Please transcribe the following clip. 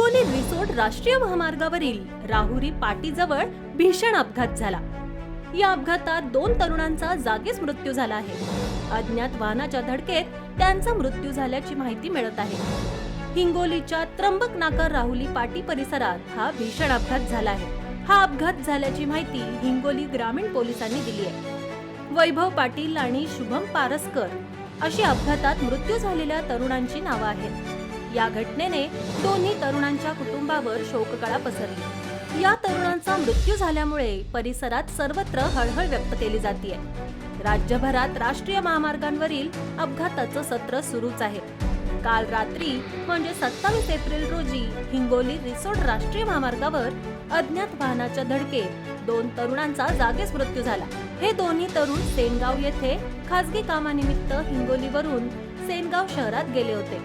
हिंगोली रिसोड राष्ट्रीय महामार्गावरील राहुरी पाटीजवळ भीषण अपघात झाला। या अपघातात 2 तरुणांचा जागीच मृत्यू झाला आहे। अज्ञात वाहनाच्या धडकेत त्यांचा मृत्यू झाल्याची माहिती मिळत आहे। हिंगोलीच्या त्र्यंबक नाका राहुरी पाटी परिसरात हा भीषण अपघात झाला आहे। हा अपघात झाल्याची माहिती हिंगोली ग्रामीण पोलिसांनी दिली आहे। वैभव पाटील आणि शुभम पारसकर अशी अपघातात मृत्यू झालेल्या तरुणांची नावे आहेत। या घटनेने दोन्ही तरुणांच्या कुटुंबावर शोककळा पसरली। या तरुणांचा मृत्यू झाल्यामुळे परिसरात सर्वत्र हळहळ व्यक्त केली जाते। राज्यभरात राष्ट्रीय महामार्गांवरील अपघाताचं सत्र सुरूच आहे। काल रात्री म्हणजे 27 एप्रिल रोजी हिंगोली रिसोड राष्ट्रीय महामार्गावर अज्ञात वाहनाच्या धडकेत 2 तरुणांचा जागीच मृत्यू झाला। हे दोन्ही तरुण सेनगाव येथे खासगी कामानिमित्त हिंगोलीवरून सेनगाव शहरात गेले होते।